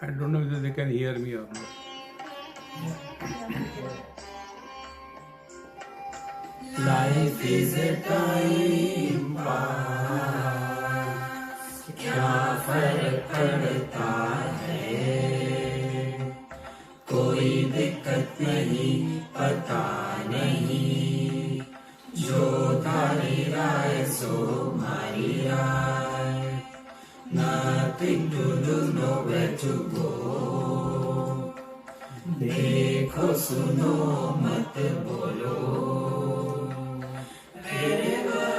I don't know whether they can hear me or not. Life is a time pass, क्या फर्क पड़ता है, कोई दिक्कत नहीं, पता नहीं, जो थारी राय सो मारी राय, nothing to do, nowhere to go, देखो सुनो मत बोलो, whenever,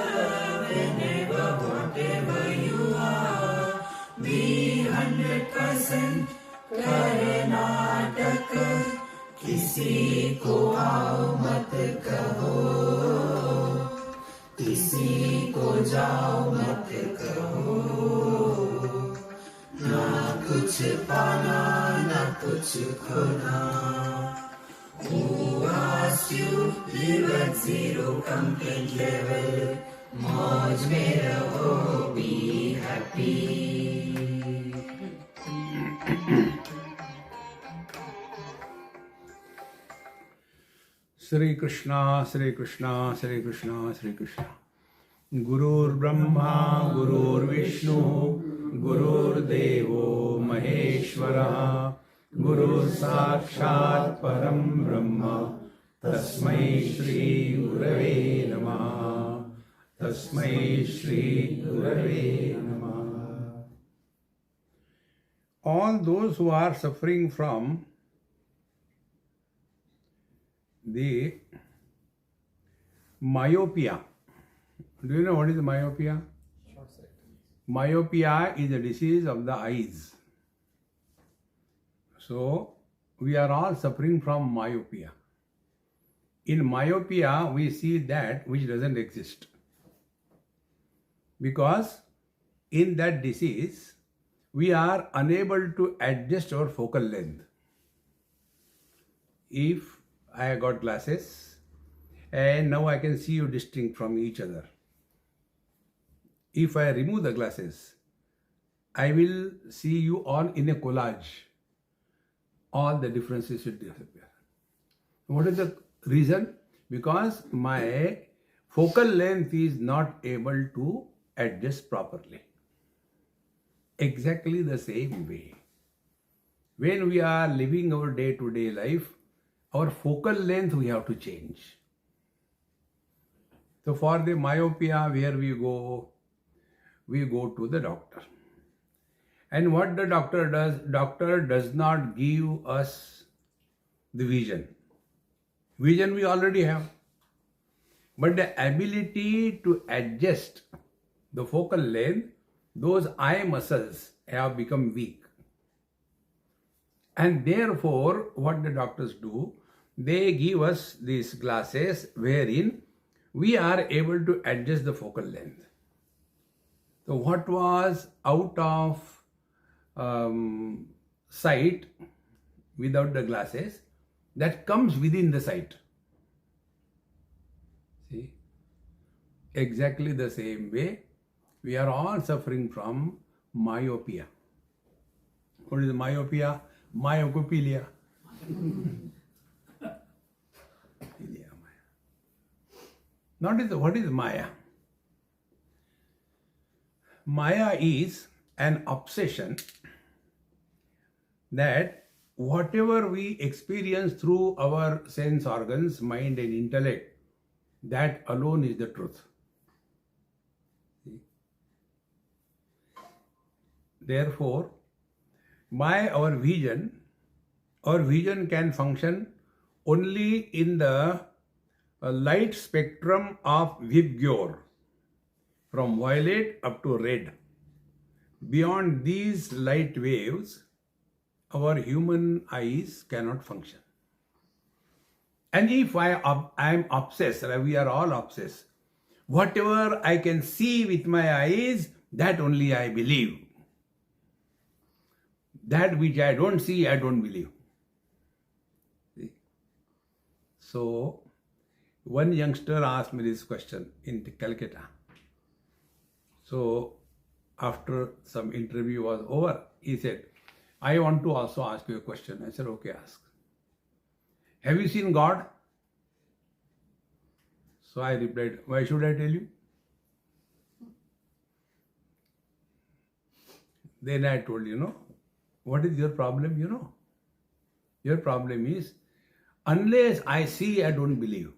whatever you are, be 100% Karnataka, किसी को आओ मत कहो, किसी को जाओ मत कहो, ना कुछ पाना ना कुछ खोना. Who asked you live at zero complaint level? मौज में रहो, be happy. Shri Krishna, Shri Krishna, Shri Krishna, Shri Krishna. Gurur Brahma, Gurur Vishnu, Gurur Devo Maheshwara, Guru Sakshat Param Brahma, Tasmai Shri Gurave Namaha, Tasmai Shri Gurave Namaha. All those who are suffering from the myopia. Do you know what is myopia? Myopia is a disease of the eyes. So, we are all suffering from myopia. In myopia, we see that which doesn't exist. Because in that disease, we are unable to adjust our focal length. If I got glasses and now I can see you distinct from each other. If I remove the glasses, I will see you all in a collage. All the differences will disappear. What is the reason? Because my focal length is not able to adjust properly. Exactly the same way. When we are living our day-to-day life, our focal length we have to change. So for the myopia, where we go to the doctor. And what the doctor does not give us the vision. Vision we already have. But the ability to adjust the focal length, those eye muscles have become weak. And therefore, what the doctors do, they give us these glasses wherein we are able to adjust the focal length. So what was out of sight without the glasses, that comes within the sight. See? Exactly the same way, we are all suffering from myopia. What is myopia? Myocopilia. What is Maya? Maya is an obsession that whatever we experience through our sense organs, mind and intellect, that alone is the truth. Therefore, by our vision can function only in the light spectrum of Vibgyor, from violet up to red. Beyond these light waves, our human eyes cannot function. And if I am obsessed, we are all obsessed, whatever I can see with my eyes, that only I believe. That which I don't see, I don't believe. See? So, one youngster asked me this question in Calcutta. So, after some interview was over, he said, I want to also ask you a question. I said, okay, ask. Have you seen God? So I replied, why should I tell you? Then I told, what is your problem, Your problem is, unless I see, I don't believe.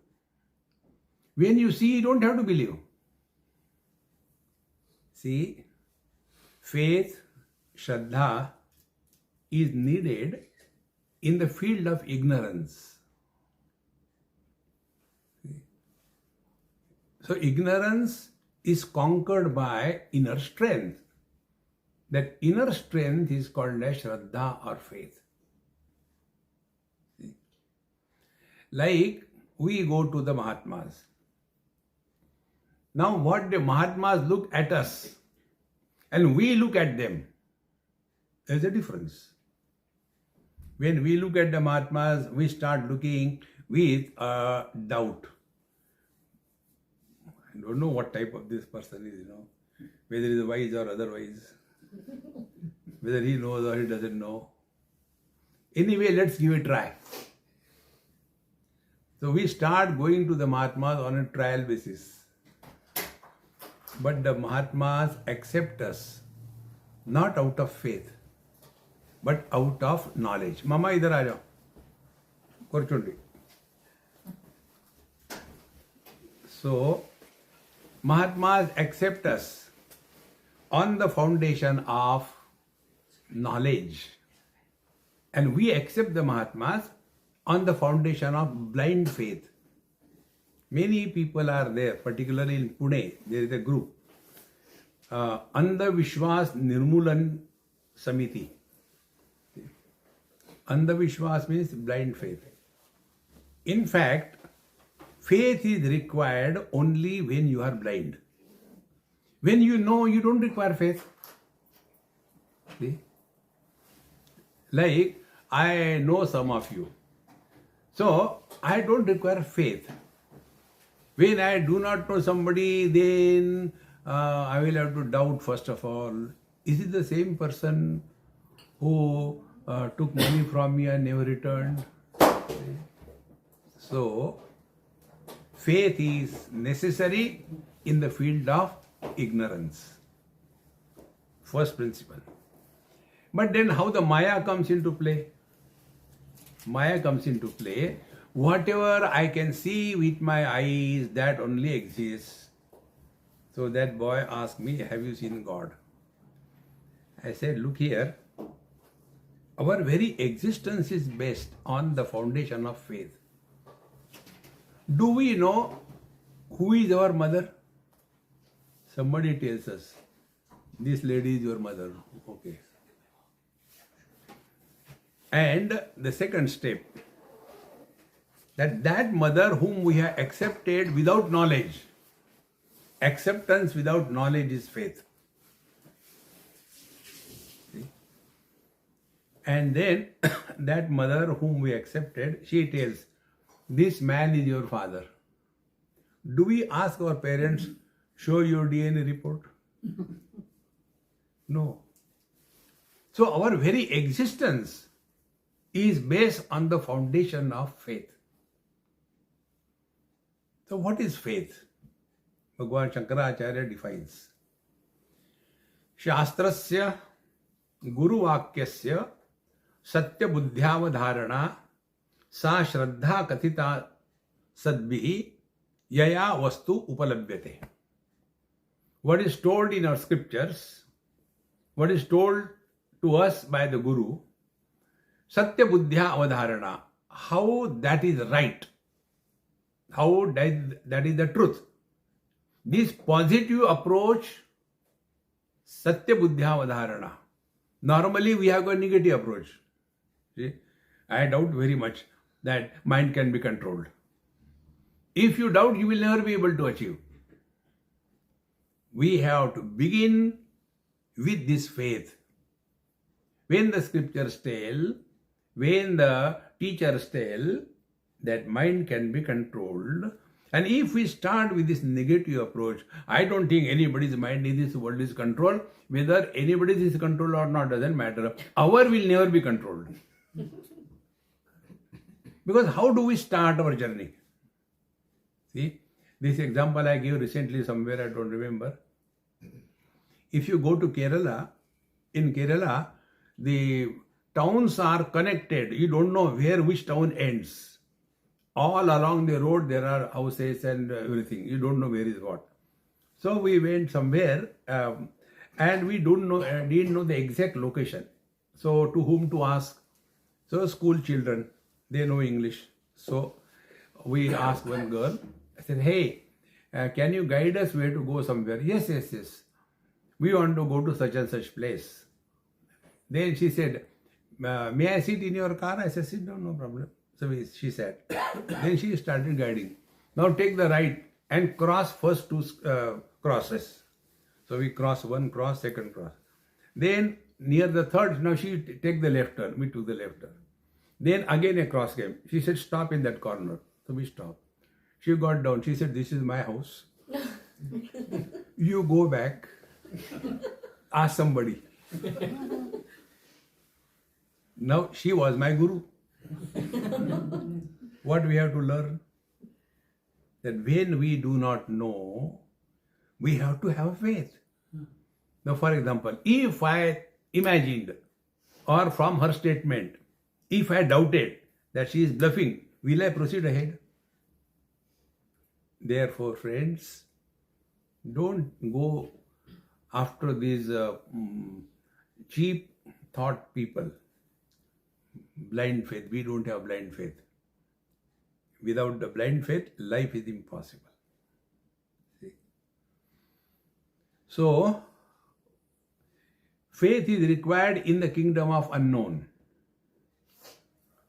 When you see, you don't have to believe. See, faith, Shraddha is needed in the field of ignorance. So ignorance is conquered by inner strength. That inner strength is called as Shraddha or faith. See? Like we go to the Mahatmas. Now what the Mahatmas look at us and we look at them, there's a difference. When we look at the Mahatmas, we start looking with doubt. I don't know what type of this person is, whether he is wise or otherwise, whether he knows or he doesn't know. Anyway, let's give a try. So we start going to the Mahatmas on a trial basis. But the Mahatmas accept us not out of faith, but out of knowledge. Mama, idhar aa jao. Korchundi. So, Mahatmas accept us on the foundation of knowledge. And we accept the Mahatmas on the foundation of blind faith. Many people are there, particularly in Pune, there is a group, Andha Vishwas Nirmulan Samiti. Andha Vishwas means blind faith. In fact, faith is required only when you are blind. When you know, you don't require faith. See? Like, I know some of you. So, I don't require faith. When I do not know somebody, then I will have to doubt first of all. Is it the same person who took money from me and never returned? So, faith is necessary in the field of ignorance. First principle. But then how the Maya comes into play? Maya comes into play. Whatever I can see with my eyes, that only exists. So that boy asked me, have you seen God? I said, look here, our very existence is based on the foundation of faith. Do we know who is our mother? Somebody tells us, this lady is your mother. Okay. And the second step, that mother whom we have accepted without knowledge, acceptance without knowledge is faith. See? And then that mother whom we accepted, she tells, this man is your father. Do we ask our parents, show your DNA report? No. So our very existence is based on the foundation of faith. So what is faith? Bhagwan Shankaracharya defines. Shastrasya Guru Vakyasya Satya Buddhyavadharana Sa Shraddha Kathita Sadbihi Yaya Vastu Upalabhyate. What is told in our scriptures, what is told to us by the Guru, Satya Buddhya Avadharana, how that is right, how that is the truth. This positive approach, Satya Buddhya Avadharana. Normally we have a negative approach. See? I doubt very much that mind can be controlled. If you doubt, you will never be able to achieve. We have to begin with this faith. When the scriptures tell, when the teachers tell that mind can be controlled, And if we start with this negative approach, I don't think anybody's mind in this world is controlled. Whether anybody's is controlled or not doesn't matter. Our will never be controlled. Because how do we start our journey? See, this example I gave recently somewhere, I don't remember. If you go to Kerala, in Kerala, the towns are connected. You don't know where which town ends. All along the road there are houses and everything. You don't know where is what. So we went somewhere and we didn't know the exact location. So to whom to ask? So school children, they know English. So we asked one girl. I said, hey, can you guide us where to go somewhere? Yes. We want to go to such and such place. Then she said, may I sit in your car? I said, sit down, no problem. So she said. Then she started guiding. Now take the right and cross first two crosses. So we cross one cross, second cross. Then near the third, now she take the left turn. We took the left turn. Then again a cross came. She said, stop in that corner. So we stopped. She got down. She said, this is my house. You go back. Ask somebody. Now she was my guru. What we have to learn? That when we do not know, we have to have faith. Now, for example, if I imagined, or from her statement, if I doubted that she is bluffing, will I proceed ahead? Therefore, friends, don't go after these cheap thought people. Blind faith. We don't have blind faith. Without the blind faith, life is impossible. See? So, faith is required in the kingdom of unknown.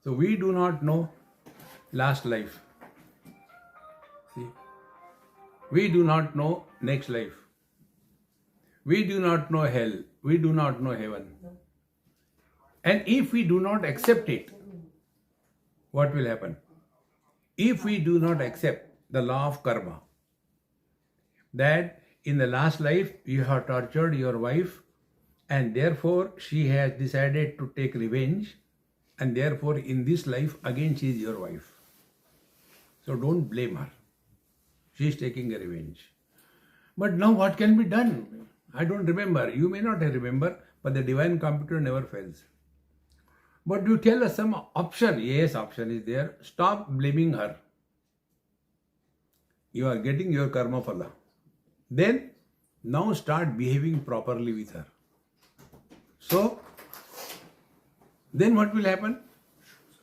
So, we do not know last life. See? We do not know next life. We do not know hell. We do not know heaven. And if we do not accept it, what will happen? If we do not accept the law of karma, that in the last life you have tortured your wife and therefore she has decided to take revenge, and therefore in this life again she is your wife. So don't blame her. She is taking a revenge. But now what can be done? I don't remember. You may not remember, but the divine computer never fails. But you tell us some option. Yes, option is there. Stop blaming her. You are getting your karma phala. Then, now start behaving properly with her. So, then what will happen?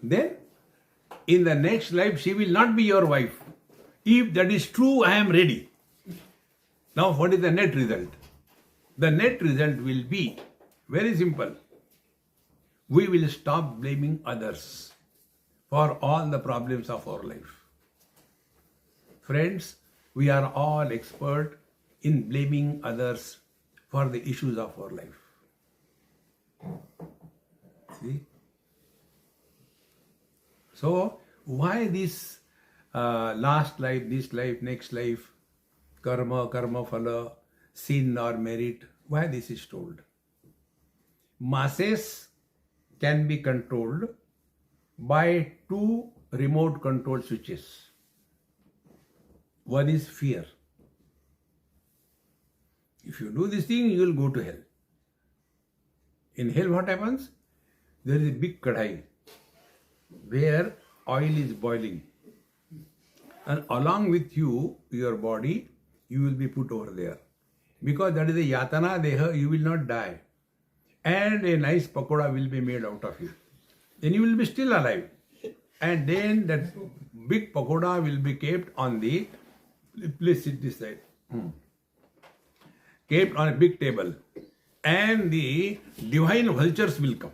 Then, in the next life, she will not be your wife. If that is true, I am ready. Now, what is the net result? The net result will be very simple. We will stop blaming others for all the problems of our life. Friends, we are all expert in blaming others for the issues of our life. See? So, why this last life, this life, next life, karma, karma phala, sin or merit, why this is told? Masses can be controlled by two remote control switches. One is fear. If you do this thing, you will go to hell. In hell, what happens? There is a big kadhai where oil is boiling. And along with you, your body, you will be put over there. Because that is a yatana deha, you will not die. And a nice pakoda will be made out of you. Then you will be still alive. And then that big pakoda will be kept on the, please sit this side, kept on a big table. And the divine vultures will come.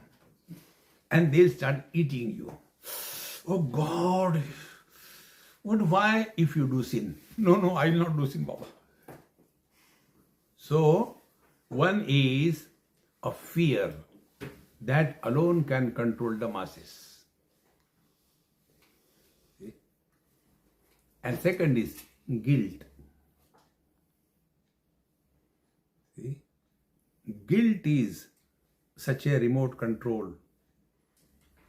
And they'll start eating you. Oh God, why if you do sin? No, I will not do sin, Baba. So, one is a fear that alone can control the masses. See? And second is guilt. See? Guilt is such a remote control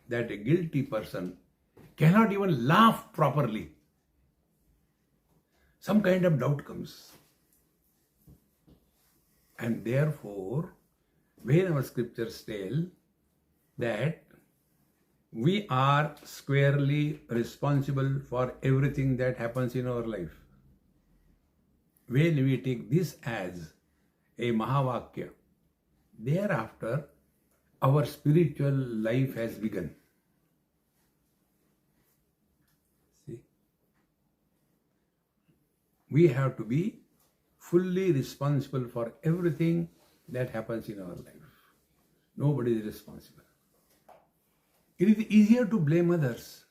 that a guilty person cannot even laugh properly. Some kind of doubt comes. And therefore, when our scriptures tell that we are squarely responsible for everything that happens in our life, when we take this as a Mahavakya, thereafter our spiritual life has begun. See? We have to be fully responsible for everything that happens in our life. Nobody is responsible. It is easier to blame others.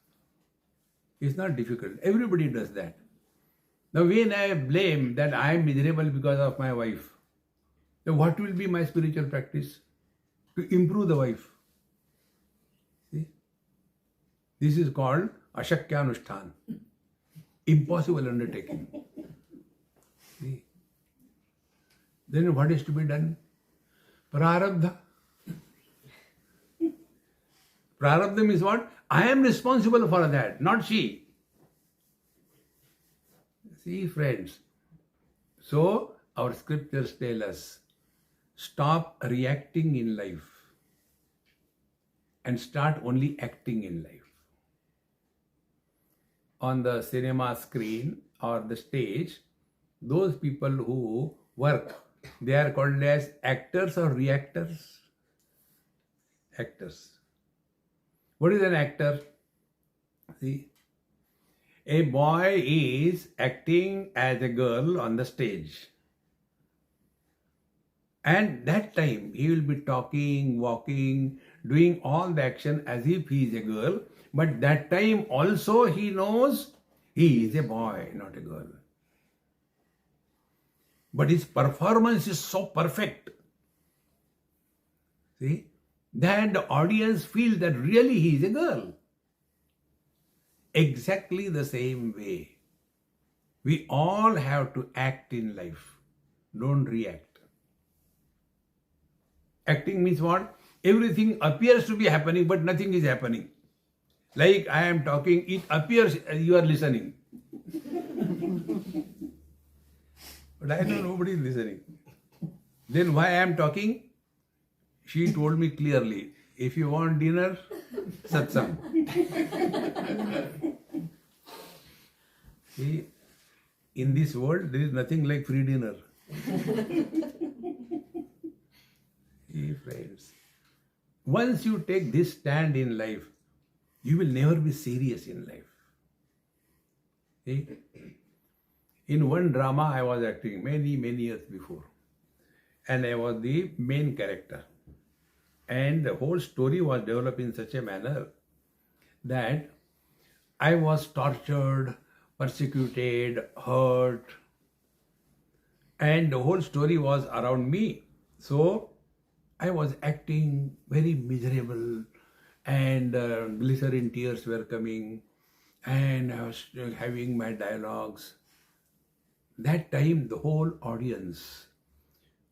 It's not difficult. Everybody does that. Now, when I blame that I am miserable because of my wife, then what will be my spiritual practice? To improve the wife. See? This is called Ashakyanushthan. Impossible undertaking. See? Then what is to be done? Prarabdha. Prarabdha means what? I am responsible for that, not she. See, friends. So, our scriptures tell us, stop reacting in life and start only acting in life. On the cinema screen or the stage, those people who work, they are called as actors or reactors? Actors. What is an actor? See, a boy is acting as a girl on the stage. And that time he will be talking, walking, doing all the action as if he is a girl. But that time also he knows he is a boy, not a girl. But his performance is so perfect. See? That the audience feels that really he is a girl. Exactly the same way. We all have to act in life. Don't react. Acting means what? Everything appears to be happening, but nothing is happening. Like I am talking, it appears you are listening. But I know nobody is listening. Then why I am talking? She told me clearly, if you want dinner, Satsang. See, in this world, there is nothing like free dinner. See, friends, once you take this stand in life, you will never be serious in life. See? In one drama I was acting many years before, and I was the main character. And the whole story was developed in such a manner that I was tortured, persecuted, hurt, and the whole story was around me. So I was acting very miserable, and glycerin tears were coming, and I was having my dialogues. That time the whole audience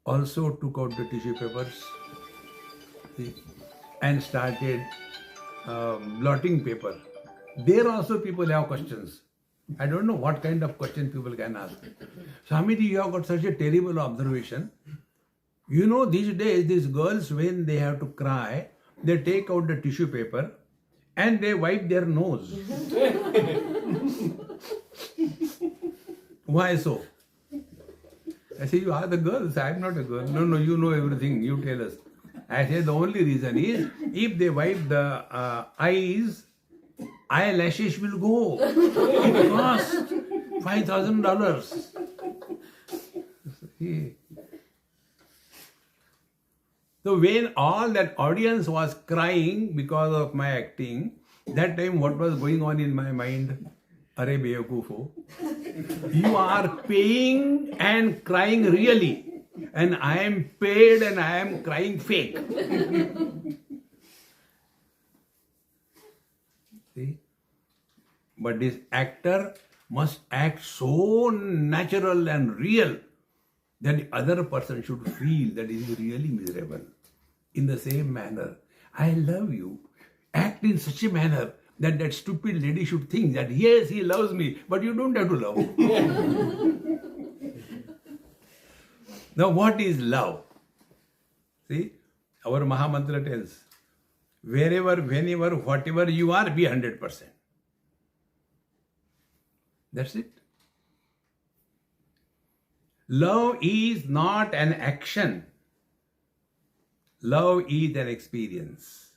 also took out the tissue papers and started blotting paper. There also people have questions. I don't know what kind of question people can ask. Swamiji, you have got such a terrible observation. You know, these days, these girls, when they have to cry, they take out the tissue paper and they wipe their nose. Why so? I say, you are the girls, I am not a girl. No, you know everything, you tell us. I say, the only reason is, if they wipe the eyes, eyelashes will go. It costs $5,000. So when all that audience was crying because of my acting, that time what was going on in my mind? Are Beyakufo, you are paying and crying really, and I am paid and I am crying fake. See? But this actor must act so natural and real that the other person should feel that he is really miserable. In the same manner, I love you. Act in such a manner that that stupid lady should think that yes, he loves me, but you don't have to love. Now, what is love? See, our Mahamantra tells, wherever, whenever, whatever you are, be 100%. That's it. Love is not an action. Love is an experience.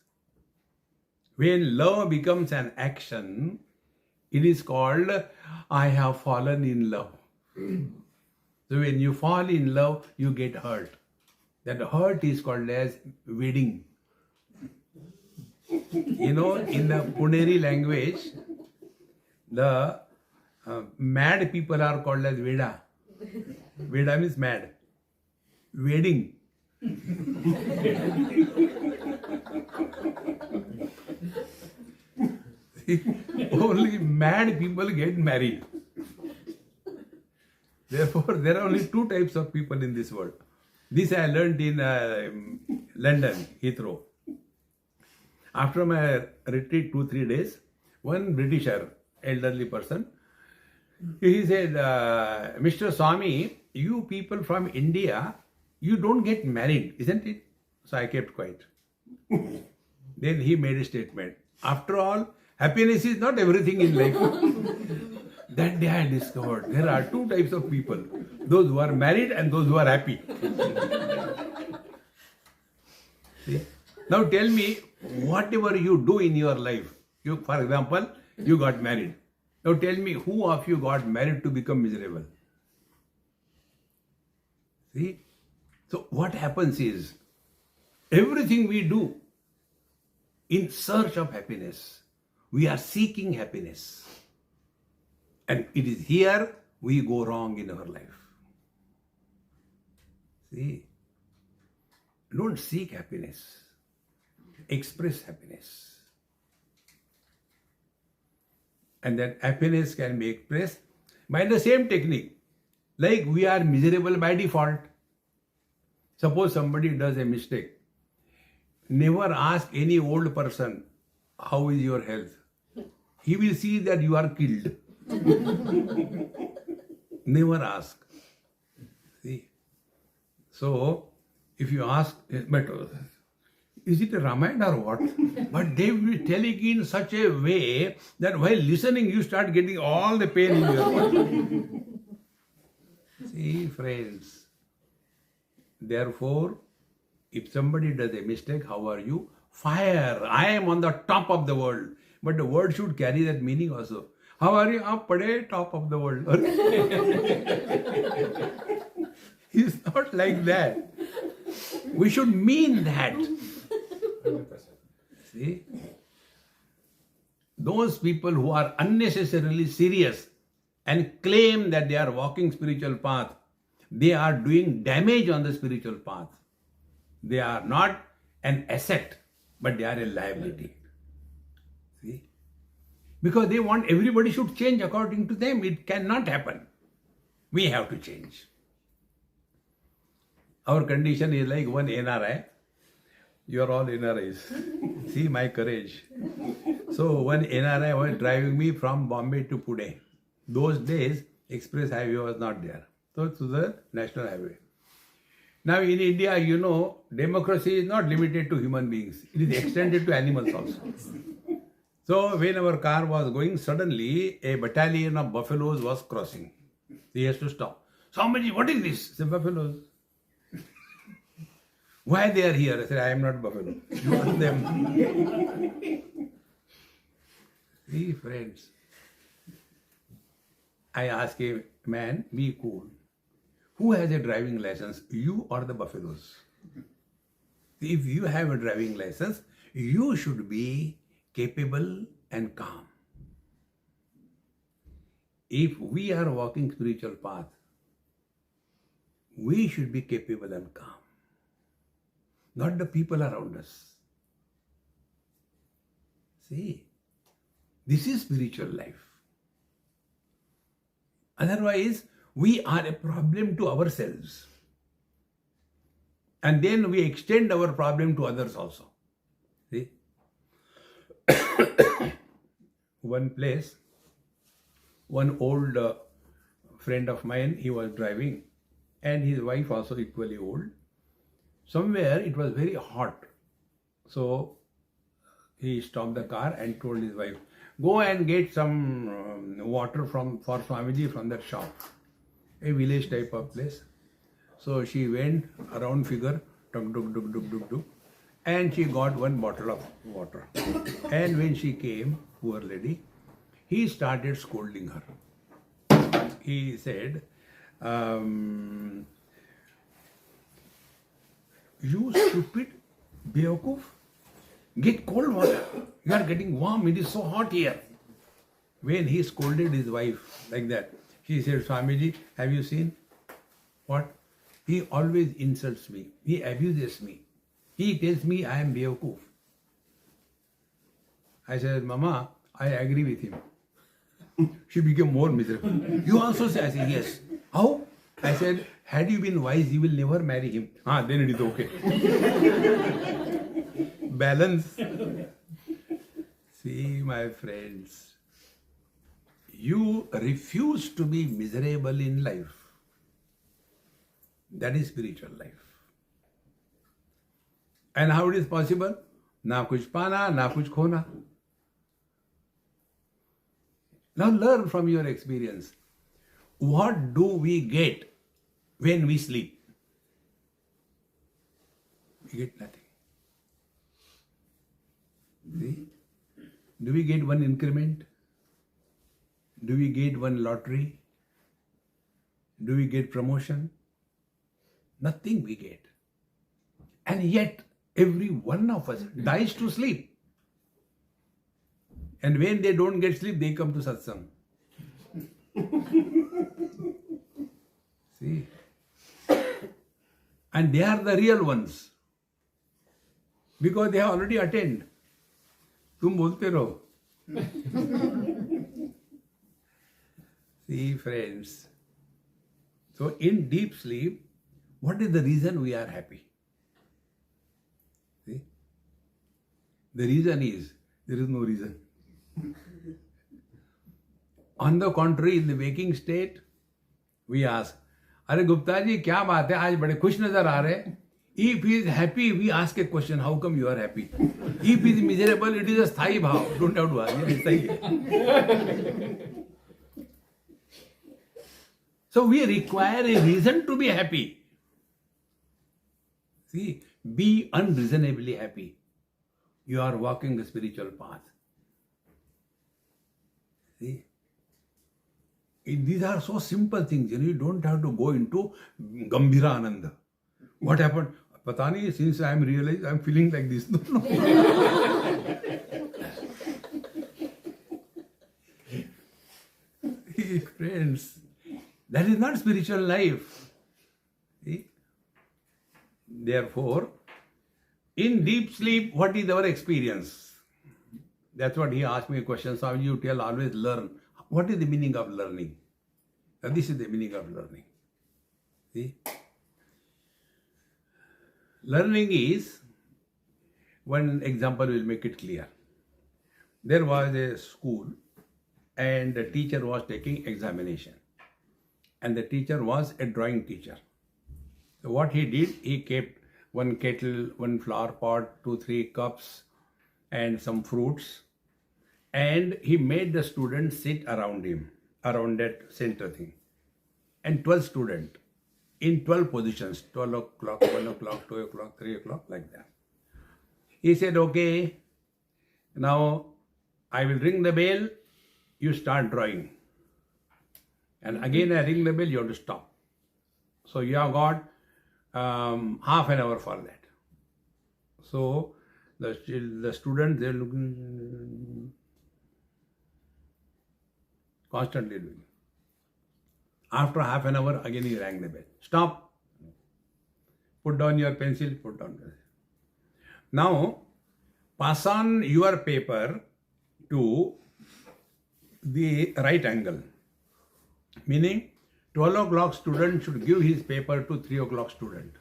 When love becomes an action, it is called, I have fallen in love. So when you fall in love, you get hurt. That hurt is called as wedding. You know, in the Puneri language, the mad people are called as Veda. Veda means mad. Wedding. Only mad people get married. Therefore, there are only two types of people in this world. This I learned in London, Heathrow. After my retreat, 2-3 days, one Britisher, elderly person, he said, Mr. Swami, you people from India, you don't get married, isn't it? So I kept quiet. Then he made a statement. After all, happiness is not everything in life. That day I discovered there are two types of people. Those who are married and those who are happy. See? Now tell me, whatever you do in your life, you, for example, you got married. Now tell me, who of you got married to become miserable? See? So what happens is, everything we do in search of happiness, we are seeking happiness. And it is here we go wrong in our life. See? Don't seek happiness. Express happiness. And that happiness can be expressed by the same technique. Like we are miserable by default. Suppose somebody does a mistake. Never ask any old person, how is your health? He will see that you are killed. Never ask. See? So, if you ask, but is it a Ramayana or what? But they will tell it in such a way that while listening, you start getting all the pain in your body. See, friends. Therefore, if somebody does a mistake, how are you? Fire. I am on the top of the world. But the word should carry that meaning also. How are you? Up pade, top of the world. It's not like that. We should mean that. 100%. See? Those people who are unnecessarily serious and claim that they are walking spiritual path, they are doing damage on the spiritual path. They are not an asset, but they are a liability. See? Because they want everybody should change according to them. It cannot happen. We have to change. Our condition is like one NRI. You are all NRIs. See my courage. So one NRI was driving me from Bombay to Pune. Those days, express highway was not there. So it's the national highway. Now in India, you know, democracy is not limited to human beings. It is extended to animals also. So when our car was going, suddenly a battalion of buffaloes was crossing. He has to stop. Swamiji, what is this? The buffaloes. Why they are here? I said, I am not buffalo. You ask them. See, friends. I ask a man, be cool. Who has a driving license, you or the buffaloes? If you have a driving license, you should be capable and calm. If we are walking spiritual path, we should be capable and calm. Not the people around us. See, this is spiritual life. Otherwise, we are a problem to ourselves. And then we extend our problem to others also. See? One place, one old friend of mine, he was driving, and his wife also equally old. Somewhere it was very hot. So he stopped the car and told his wife, go and get some water for Swamiji from that shop, a village type of place. So she went around figure, tuk, tuk, tuk, tuk, tuk, tuk, and she got one bottle of water. And when she came, poor lady, he started scolding her. He said, you stupid Beokuf, get cold water. You are getting warm. It is so hot here. When he scolded his wife like that, she said, Swamiji, have you seen? What? He always insults me. He abuses me. He tells me I am Beokuf. I said, Mama, I agree with him. She became more miserable. You also say? I said, yes. How? I said, had you been wise, you will never marry him. Then it is okay. Balance. See, my friends, you refuse to be miserable in life. That is spiritual life. And how it is possible? Na kuch pana, na kuch khona. Now learn from your experience. What do we get when we sleep? We get nothing. See? Do we get one increment? Do we get one lottery? Do we get promotion? Nothing we get. And yet, every one of us dies to sleep. And when they don't get sleep, they come to Satsang. See? And they are the real ones. Because they have already attained. तुम बोलते रहो. See, friends. So, in deep sleep, what is the reason we are happy? See? The reason is, there is no reason. On the contrary, in the waking state, we ask, Are Gupta ji, kya baat hai? Aaj bade khush nazar aa rahe. If he is happy, we ask a question, how come you are happy? If he is miserable, it is a sthayi bhav. Don't have to ask. So we require a reason to be happy. See, be unreasonably happy. You are walking the spiritual path. See? These are so simple things. You don't have to go into Gambhira Ananda. What happened? Pata nahi, since I am realized, I am feeling like this. No. See, friends, that is not spiritual life. See? Therefore, in deep sleep, what is our experience? That's what he asked me a question. So you tell, always learn. What is the meaning of learning? This is the meaning of learning. See? Learning is, one example will make it clear. There was a school and the teacher was taking examination. And the teacher was a drawing teacher. So what he did, he kept one kettle, one flower pot, 2-3 cups and some fruits. And he made the students sit around him, around that center thing. And 12 students in 12 positions, 12 o'clock, 1 o'clock, 2 o'clock, 3 o'clock, like that. He said, okay, now I will ring the bell, you start drawing. And again I ring the bell, you have to stop. So you have got half an hour for that. So the students, they're looking, constantly doing. After half an hour, again he rang the bell. Stop. Put down your pencil, put down the pencil. Now, pass on your paper to the right angle. Meaning 12 o'clock student should give his paper to 3 o'clock student.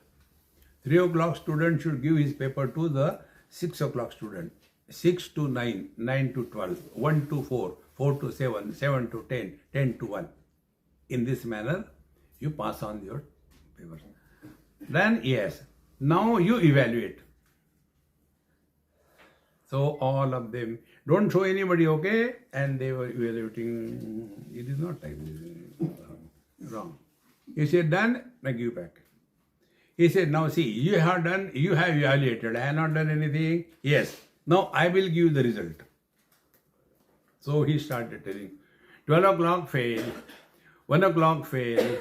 3 o'clock student should give his paper to the 6 o'clock student. 6 to 9, 9 to 12, 1 to 4, 4 to 7, 7 to 10, 10 to 1. In this manner, you pass on your papers. Then, yes, now you evaluate. So all of them, don't show anybody, okay? And they were evaluating, it is not like this. Wrong. He said, done, I give back. He said, now see, you have done, you have evaluated, I have not done anything. Yes, now I will give you the result. So he started telling, 12 o'clock fail, 1 o'clock fail,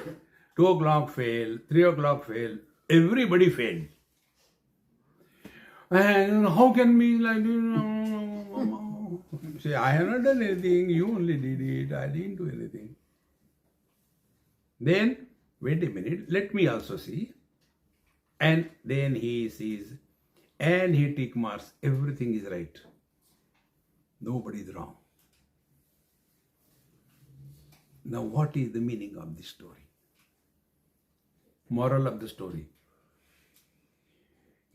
2 o'clock fail, 3 o'clock fail, everybody failed. And how can be like this? Say, I have not done anything, you only did it, I didn't do anything. Then, wait a minute, let me also see. And then he sees, and he tick marks, everything is right. Nobody is wrong. Now, what is the meaning of this story? Moral of the story.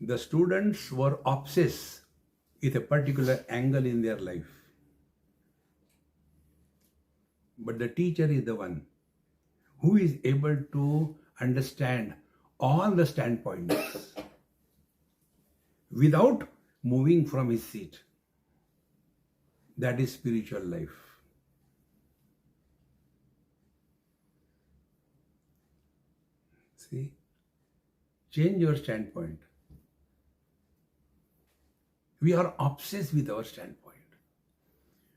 The students were obsessed with a particular angle in their life. But the teacher is the one who is able to understand all the standpoints without moving from his seat. That is spiritual life. See? Change your standpoint. We are obsessed with our standpoint.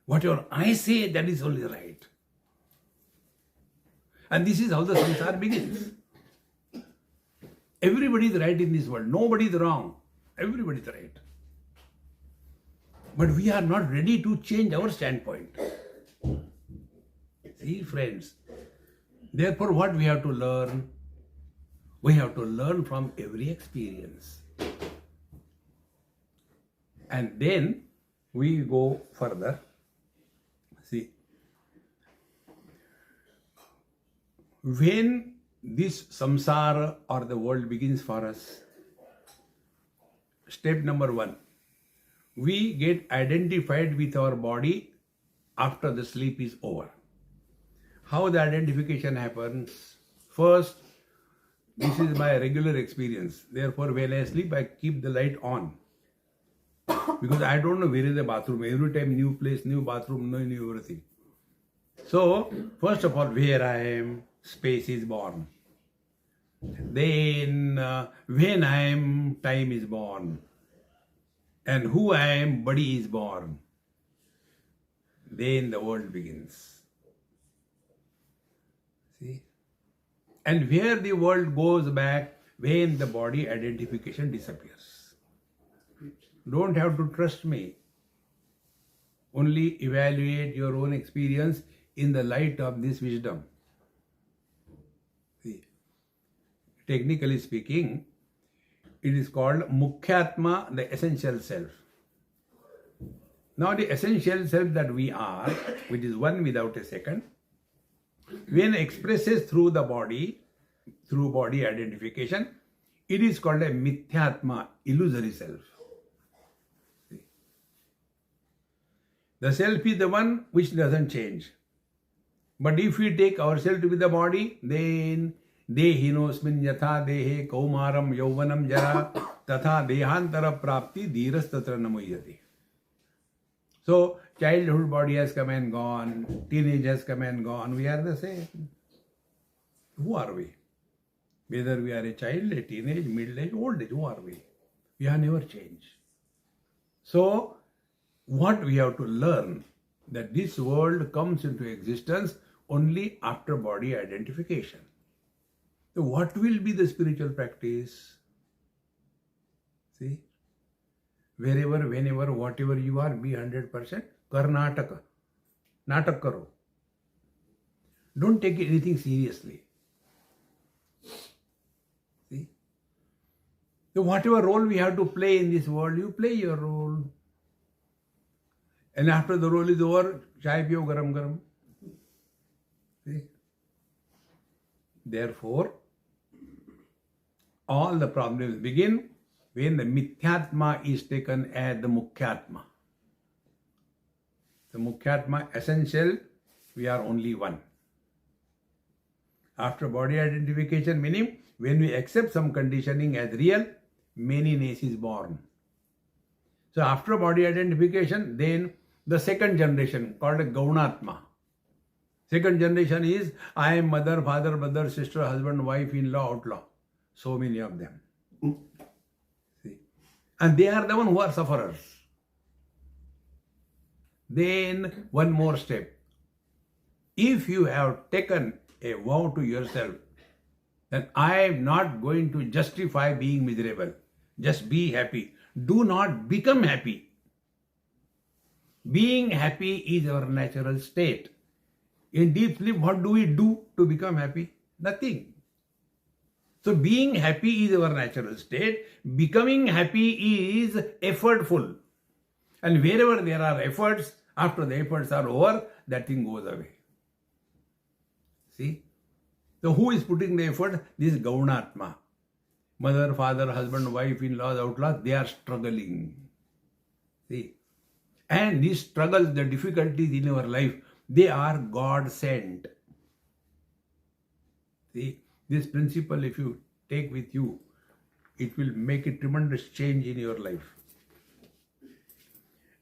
Whatever I say, that is only right. And this is how the samsara begins. Everybody is right in this world. Nobody is wrong. Everybody is right. But we are not ready to change our standpoint. See, friends. Therefore, what we have to learn? We have to learn from every experience. And then we go further. See, when this samsara or the world begins for us, step number 1, we get identified with our body after the sleep is over. How the identification happens? First, this is my regular experience. Therefore, when I sleep, I keep the light on. Because I don't know where is the bathroom. Every time new place, new bathroom, new everything. So, first of all, where I am, space is born. Then, when I am, time is born. And who I am, body is born. Then the world begins. See? And where the world goes back, when the body identification disappears. Don't have to trust me. Only evaluate your own experience in the light of this wisdom. See, technically speaking, it is called Mukhyatma, the essential self. Now the essential self that we are, which is one without a second, when expresses through the body, through body identification, it is called a Mithyatma, illusory self. The self is the one which doesn't change. But if we take ourselves to be the body, then dehinosmin yatha dehe kaumaram yauvanam jara tatha dehantara prapti dhiras tatra namoyati. So, childhood body has come and gone, teenage has come and gone, we are the same. Who are we? Whether we are a child, a teenage, middle age, old age, who are we? We have never changed. So, what we have to learn, that this world comes into existence only after body identification. So what will be the spiritual practice? See, wherever, whenever, whatever you are, be 100%. Karnataka. Natak karo. Don't take anything seriously. See? So whatever role we have to play in this world, you play your role. And after the role is over, chai piyo garam garam. See? Therefore, all the problems begin when the Mithyatma is taken as the Mukhyatma. The Mukhyatma essential, we are only one. After body identification, meaning when we accept some conditioning as real, manyness is born. So after body identification, then the second generation called a Gaunatma. Second generation is I am mother, father, brother, sister, husband, wife, in-law, outlaw. So many of them. See? And they are the one who are sufferers. Then one more step. If you have taken a vow to yourself, then I am not going to justify being miserable. Just be happy. Do not become happy. Being happy is our natural state. In deep sleep, what do we do to become happy? Nothing. So being happy is our natural state. Becoming happy is effortful. And wherever there are efforts, after the efforts are over, that thing goes away. See? So who is putting the effort? This Gaunatma. Mother, father, husband, wife, in-laws, outlaws, they are struggling. See? And these struggles, the difficulties in our life, they are God sent. See? This principle, if you take with you, it will make a tremendous change in your life.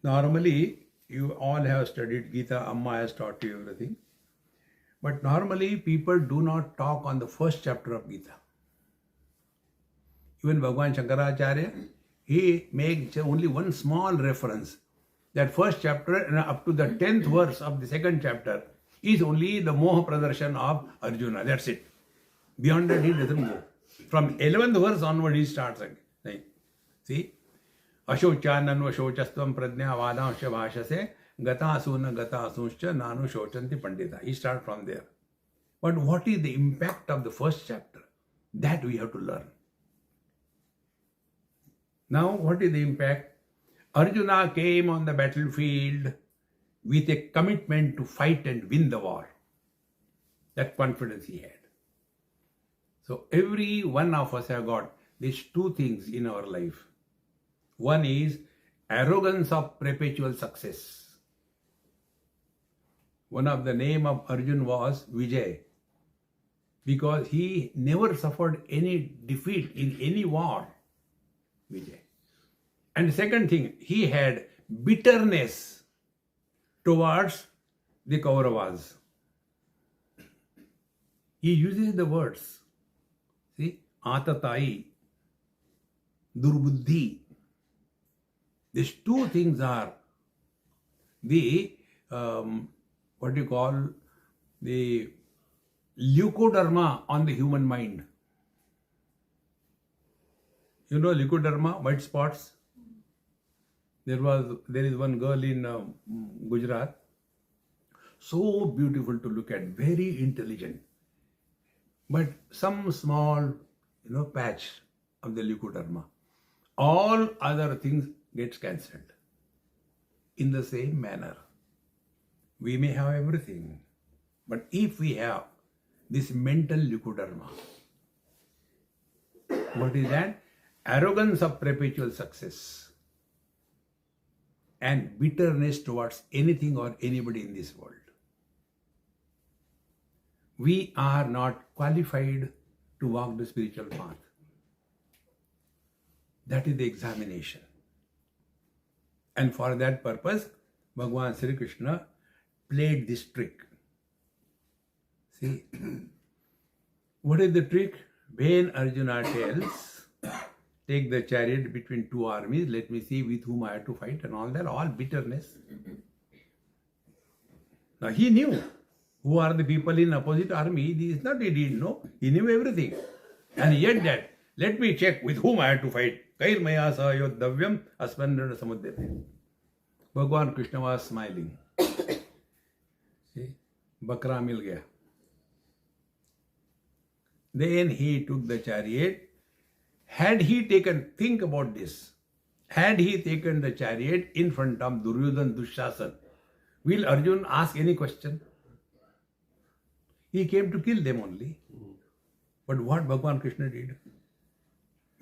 Normally, you all have studied Gita, Amma has taught you everything. But normally, people do not talk on the first chapter of Gita. Even Bhagavan Shankaracharya, he makes only one small reference. That first chapter and up to the 10th verse of the second chapter is only the Moha Pradarshan of Arjuna. That's it. Beyond that, he doesn't go. From 11th verse onward, he starts again. See? Ashochanan vashochastvam pradnya vadansha bhashase gatasuna gatasuncha nanu shochanti pandita. He starts from there. But what is the impact of the first chapter? That we have to learn. Now, what is the impact? Arjuna came on the battlefield with a commitment to fight and win the war. That confidence he had. So every one of us have got these two things in our life. One is arrogance of perpetual success. One of the name of Arjun was Vijay, because he never suffered any defeat in any war. Vijay. And the second thing, he had bitterness towards the Kauravas. He uses the words. See, Atatai, Durbuddhi. These two things are the, what you call, the leukoderma on the human mind. You know leukoderma, white spots? There is one girl in Gujarat, so beautiful to look at, very intelligent. But some small, patch of the leukoderma. All other things gets cancelled. In the same manner, we may have everything, but if we have this mental leukoderma, what is that? Arrogance of perpetual success and bitterness towards anything or anybody in this world. We are not qualified to walk the spiritual path. That is the examination. And for that purpose, Bhagavan Sri Krishna played this trick. See, what is the trick? When Arjuna tells, take the chariot between two armies, let me see with whom I have to fight and all that, all bitterness. Now he knew who are the people in opposite army. This is not he didn't know. He knew everything. And yet that, let me check with whom I have to fight. Kair maya sa yodhavyam asmandana samudyate. Bhagavan Krishna was smiling. See, Bakra mil gaya. Then he took the chariot. Had he taken, think about this, had he taken the chariot in front of Duryodhan, Dushasan, will Arjun ask any question? He came to kill them only. But what Bhagavan Krishna did?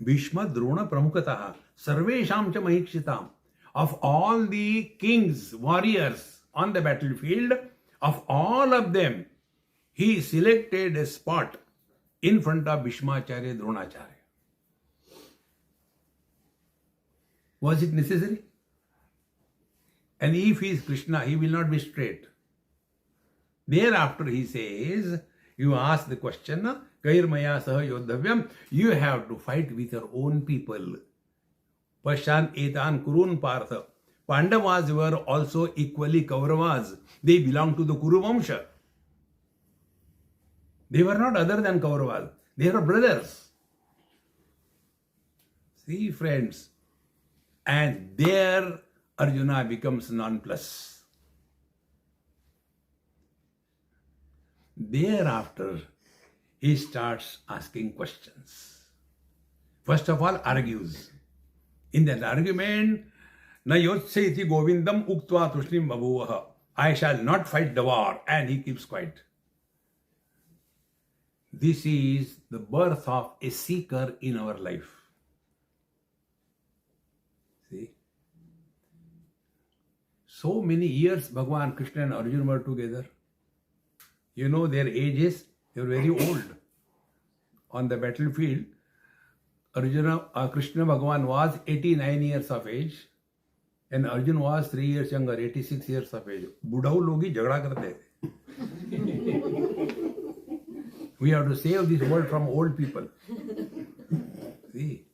Bhishma Drona Pramukataha Sarvesham cha Mahikshitam. Of all the kings, warriors on the battlefield, of all of them, he selected a spot in front of Bhishmacharya Dronacharya. Was it necessary? And if he is Krishna, he will not be straight. Thereafter he says, you ask the question, Kairmaya saha yodhavyam, you have to fight with your own people. Pashan etan kurun partha. Pandavas were also equally Kauravas. They belong to the Kuru Vamsha. They were not other than Kauravas. They were brothers. See, friends. And there Arjuna becomes nonplus. Thereafter, he starts asking questions. First of all, argues. In that argument, Na yotse iti govindam uktva tushnim babhuvaha. I shall not fight the war. And he keeps quiet. This is the birth of a seeker in our life. See? So many years Bhagavan Krishna and Arjuna were together. You know their ages, they were very old. On the battlefield, Krishna Bhagavan was 89 years of age and Arjuna was 3 years younger, 86 years of age. बुढ़ाऊ लोग ही झगड़ा करते थे. We have to save this world from old people. See,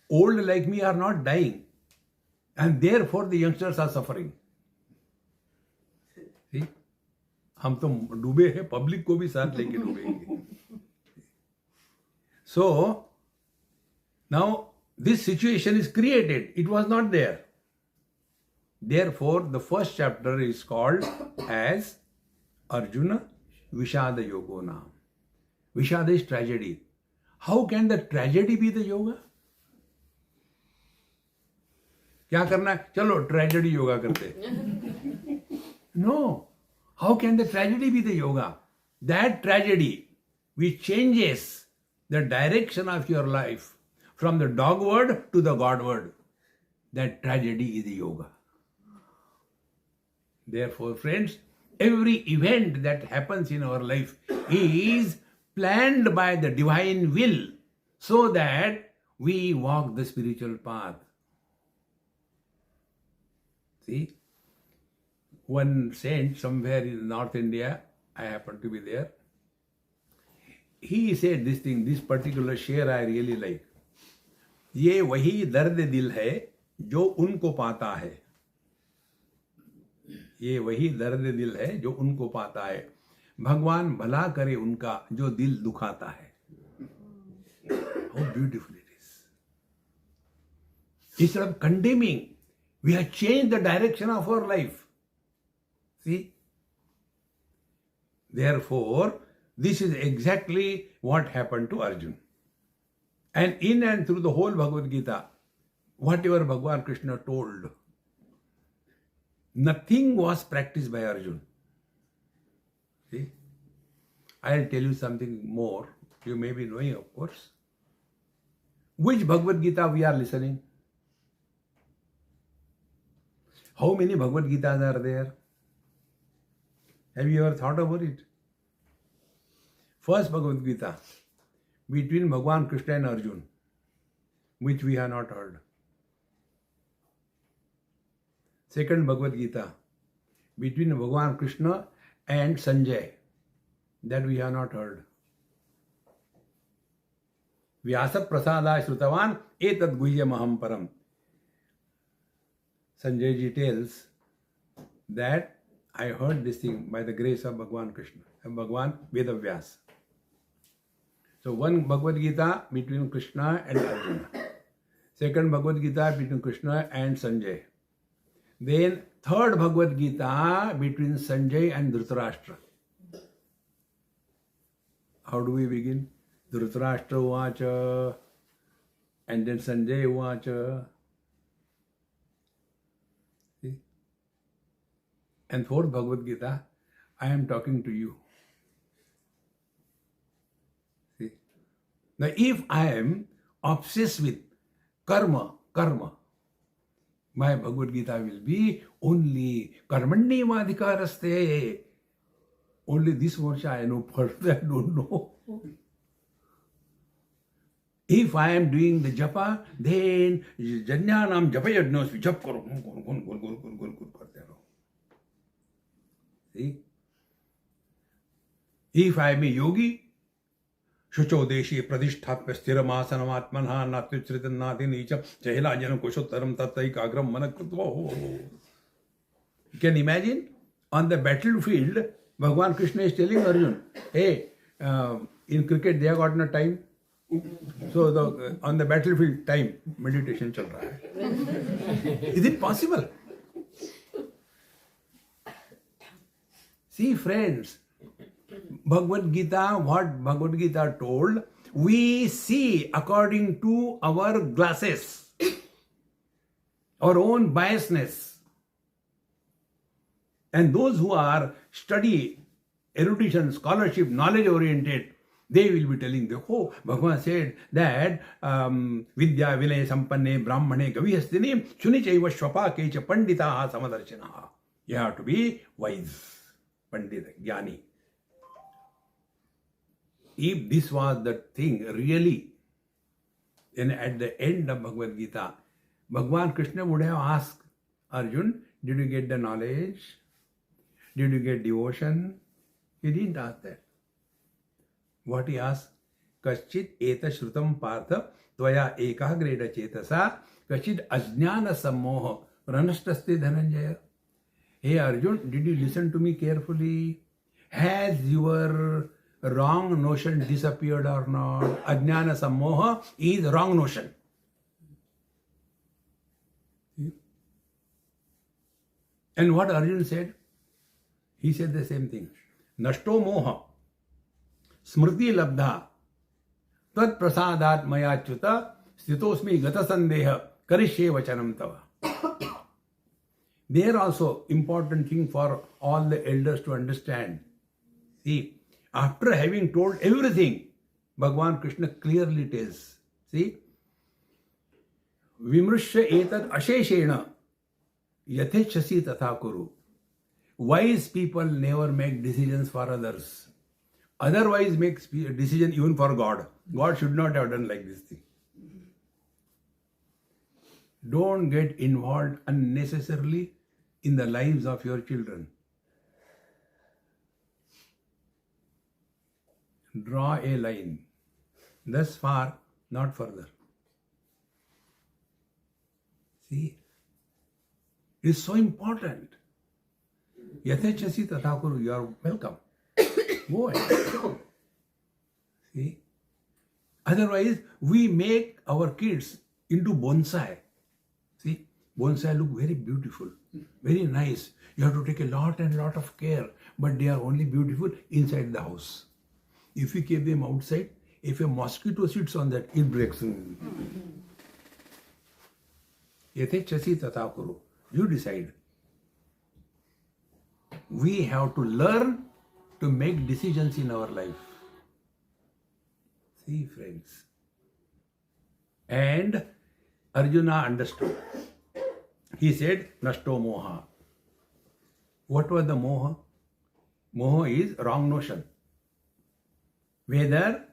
old like me are not dying, and therefore the youngsters are suffering. See, हम तो डूबे हैं, public को भी साथ लेके डूबेंगे. So now this situation is created. It was not there. Therefore, the first chapter is called as Arjuna Vishada Yogo Nam. Vishada is tragedy. How can the tragedy be the yoga? क्या करना है? चलो tragedy yoga करते. No. How can the tragedy be the yoga? That tragedy which changes the direction of your life from the dogward to the Godward, that tragedy is the yoga. Therefore, friends, every event that happens in our life is planned by the divine will so that we walk the spiritual path. See, one saint somewhere in North India, I happen to be there, he said this thing, this particular share I really like. ये वही दर्द दिल है जो उनको पाता है. ये वही दर्द दिल है जो उनको पाता है. भगवान भला करे उनका जो दिल दुखाता है. How beautiful it is. Instead of condemning, we have changed the direction of our life. See? Therefore, this is exactly what happened to Arjuna. And in and through the whole Bhagavad Gita, whatever Bhagavan Krishna told, nothing was practiced by Arjuna. See? I'll tell you something more. You may be knowing, of course. Which Bhagavad Gita we are listening? How many Bhagavad Gitas are there? Have you ever thought about it? First Bhagavad Gita, between Bhagavan Krishna and Arjuna, which we have not heard. Second Bhagavad Gita, between Bhagavan Krishna and Sanjay, that we have not heard. Vyasa Prasada Shrutavan Etad Guhyamaham Param. Sanjay ji tells that I heard this thing by the grace of Bhagavan Krishna and Bhagavan Vedavyas. So one Bhagavad Gita between Krishna and Arjuna. Second Bhagavad Gita between Krishna and Sanjay. Then third Bhagavad Gita between Sanjay and Dhritarashtra. How do we begin? Dhritarashtra Uvacha and then Sanjay Uvacha. See? And fourth Bhagavad Gita, I am talking to you. See? Now, if I am obsessed with karma, my Bhagavad Gita will be only karmanni madhikaraste. Only this much I know, further I don't know. If I am doing the japa, then janyanam japa yajnosmi, jap karo, karte raho. See? If I am a yogi, शुचो देशी प्रतिष्ठात्म स्थिरमासनमात्मनः नात्युच्छ्रितं नाति नीचं चहिलाजनं कुशोत्तरं तत्रैकाग्रं मनः कृत्वा. You can imagine on the battlefield, Bhagwan Krishna is telling Arjun, hey, in cricket they have got no time. So on the battlefield time, meditation chal raha hai. Is it possible? See friends, Bhagavad Gita, what Bhagavad Gita told, we see according to our glasses, our own biasness. And those who are study, erudition, scholarship, knowledge oriented, they will be telling them, oh, Bhagavan said that Vidya Vinay Sampanne Brahmane Gavihastini Chunichaiva Shvapakecha Panditaha Samadarshinaha. You have to be wise, Pandita, Jnani. If this was the thing really, then at the end of Bhagavad Gita, Bhagavan Krishna would have asked Arjun, did you get the knowledge? Did you get devotion? He didn't ask that. What he asked? Kaschit eta shrutam partha tvaya ekagreda chetasa kaschit ajnana sammoha pranashtaste dhananjaya. Hey Arjun, did you listen to me carefully? Has your wrong notion disappeared or not? Ajnana sammoha is wrong notion. And what Arjun said? He said the same thing. Nashto moha smriti labdha tad prasadat mayachyuta stitosmi gata sandeha karishye vachanam tava. There also important thing for all the elders to understand. See, after having told everything, Bhagavan Krishna clearly tells, see, Vimrushya etad asheshena yathechasi tatha kuru. Wise people never make decisions for others. Otherwise makes decision even for God. God should not have done like this thing. Don't get involved unnecessarily in the lives of your children. Draw a line. Thus far, not further. See, it's so important. Yathechasi tathakuru, you are welcome. Go ahead. See? Otherwise, we make our kids into bonsai. See, bonsai look very beautiful, very nice. You have to take a lot and lot of care, but they are only beautiful inside the house. If you keep them outside, if a mosquito sits on that, it breaks. Yathechasi tathakuru. You decide. We have to learn to make decisions in our life. See, friends. And Arjuna understood. He said, Nashto moha. What was the moha? Moha is wrong notion. Whether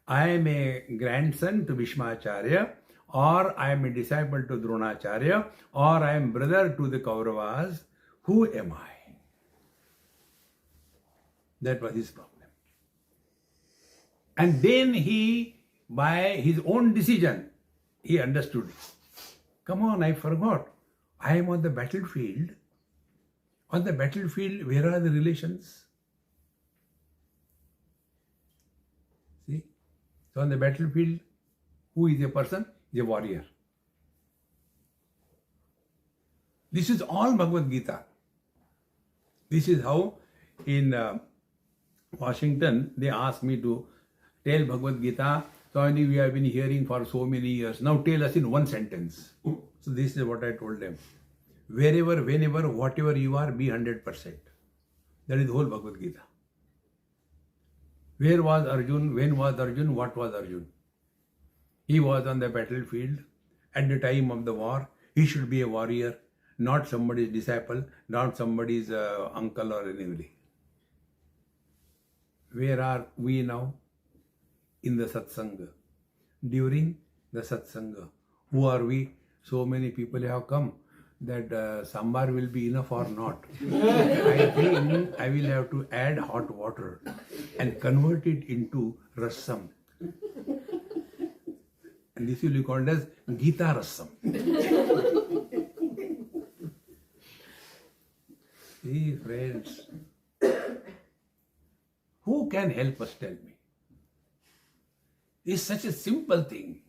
I am a grandson to Bhishmacharya, or I am a disciple to Dronacharya, or I am brother to the Kauravas, who am I? That was his problem. And then he, by his own decision, he understood. Come on, I forgot. I am on the battlefield. On the battlefield, where are the relations? See? So on the battlefield, who is a person? Is a warrior. This is all Bhagavad Gita. This is how in Washington, they asked me to tell Bhagavad Gita. Swami, we have been hearing for so many years. Now tell us in one sentence. So this is what I told them. Wherever, whenever, whatever you are, be 100%. That is the whole Bhagavad Gita. Where was Arjun? When was Arjun? What was Arjun? He was on the battlefield at the time of the war. He should be a warrior, not somebody's disciple, not somebody's uncle or anybody. Where are we now? In the Satsang. During the Satsang. Who are we? So many people have come that sambar will be enough or not. I think I will have to add hot water and convert it into rasam. And this will be called as Gita Rasam. See, friends, who can help us, tell me? It's such a simple thing.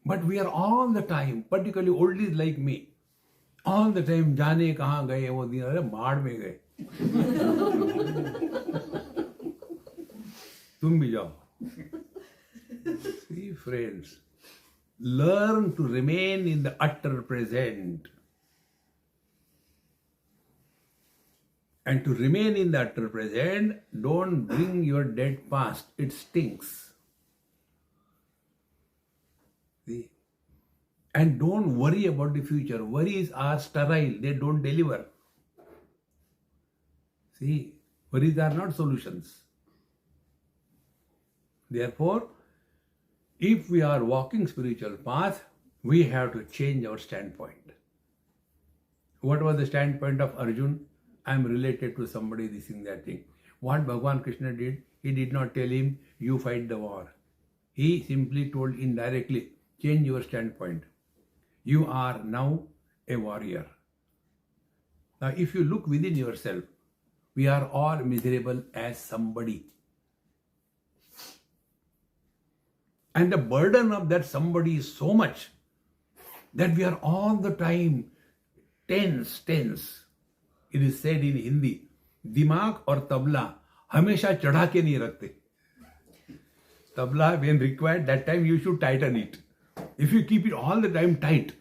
But we are all the time, particularly oldies like me, all the time, जाने कहाँ गए वो दिन, अरे बाढ़ में गए. तुम भी जाओ. See, friends, learn to remain in the utter present. And to remain in the utter present, don't bring your dead past. It stinks. See? And don't worry about the future. Worries are sterile. They don't deliver. See, worries are not solutions. Therefore, if we are walking spiritual path, we have to change our standpoint. What was the standpoint of Arjun? I am related to somebody, this thing, that thing. What Bhagavan Krishna did, he did not tell him, you fight the war. He simply told indirectly, change your standpoint. You are now a warrior. Now, if you look within yourself, we are all miserable as somebody. And the burden of that somebody is so much that we are all the time tense. It is said in Hindi, दिमाग और तबला हमेशा चढ़ा के नहीं रखते. Tabla, when required, that time you should tighten it. If you keep it all the time tight,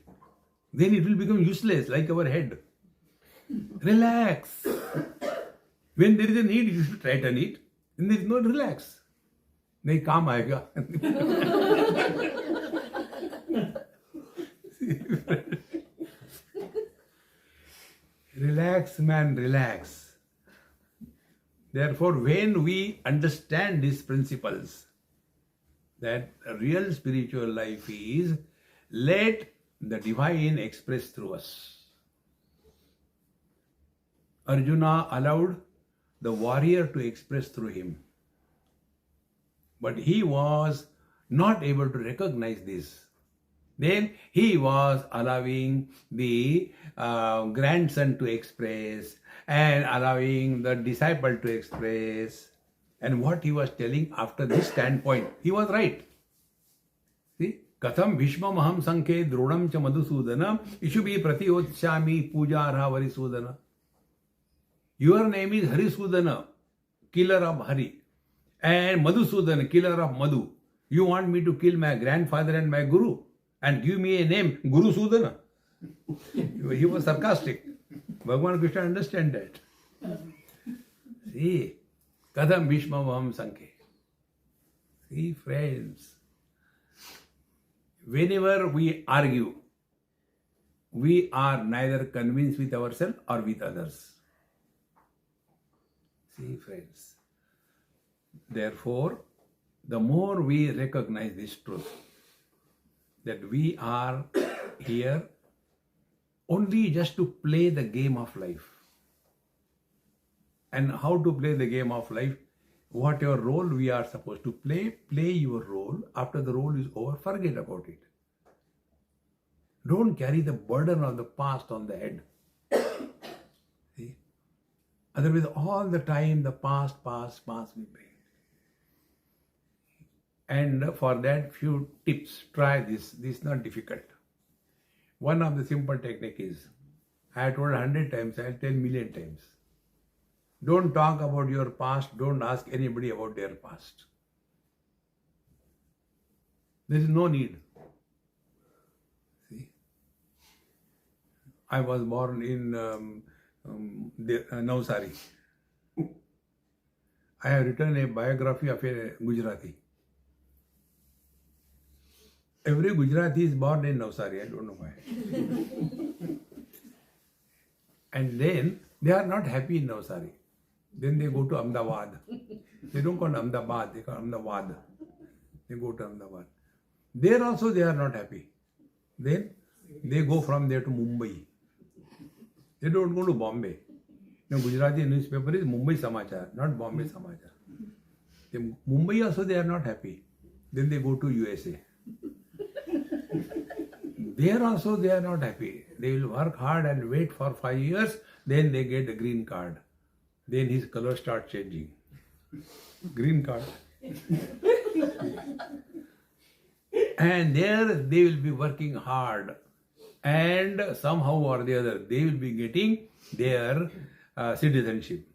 then it will become useless, like our head. Relax. When there is a need, you should tighten it. When there is no, relax. नहीं काम आएगा. Relax, man, relax. Therefore, when we understand these principles, that real spiritual life is, let the divine express through us. Arjuna allowed the warrior to express through him. But he was not able to recognize this. Then he was allowing the grandson to express and allowing the disciple to express. And what he was telling after this standpoint, he was right. See? Katham Bhishmam Aham Sankhe Dronam Cha Madhusudana Ishubi Pratiyotshami Pujarha Varisudana. Your name is Harisudana, killer of Hari. And Madhusudana, killer of Madhu. You want me to kill my grandfather and my guru and give me a name, Guru Sudana? He was sarcastic. Bhagavan Krishna understand that. See, Kadam Bhishma Vaham Sankhe. See, friends, whenever we argue, we are neither convinced with ourselves or with others. See, friends. Therefore, the more we recognize this truth, that we are here only just to play the game of life. And how to play the game of life? Whatever role we are supposed to play, play your role. After the role is over, forget about it. Don't carry the burden of the past on the head. See? Otherwise, all the time the past we bring. And for that, few tips. Try this. This is not difficult. One of the simple technique is, I have told 100 times, I will tell million times. Don't talk about your past. Don't ask anybody about their past. There is no need. See, I was born in Navsari. I have written a biography of a Gujarati. Every Gujarati is born in Navsari, I don't know why. And then they are not happy in Navsari. Then they go to Ahmedabad. They don't call Ahmedabad, they call Ahmedabad. They go to Ahmedabad. There also they are not happy. Then they go from there to Mumbai. They don't go to Bombay. Now Gujarati newspaper is Mumbai Samachar, not Bombay Samachar. Mumbai also they are not happy. Then they go to USA. There also they are not happy. They will work hard and wait for 5 years. Then they get a green card. Then his color starts changing. Green card. And there they will be working hard. And somehow or the other, they will be getting their citizenship.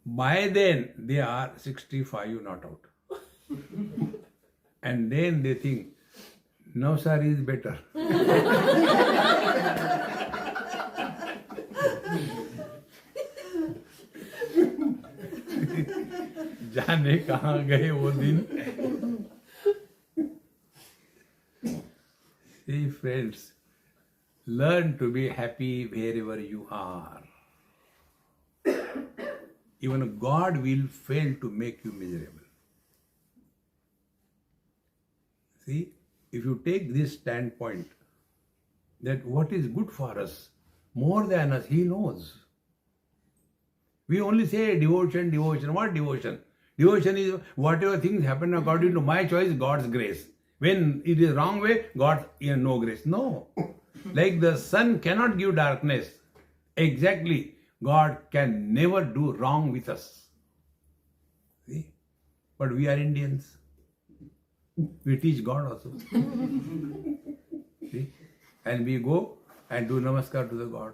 By then, they are 65, not out. And then they think, Navsari is better. जाने कहाँ गए वो दिन. See friends, learn to be happy wherever you are. Even God will fail to make you miserable. See, if you take this standpoint that what is good for us, more than us, He knows. We only say devotion, devotion. What devotion? Devotion is whatever things happen according to my choice, God's grace. When it is wrong way, God no grace. No. Like the sun cannot give darkness. Exactly. God can never do wrong with us. See? But we are Indians. We teach God also. See? And we go and do namaskar to the God.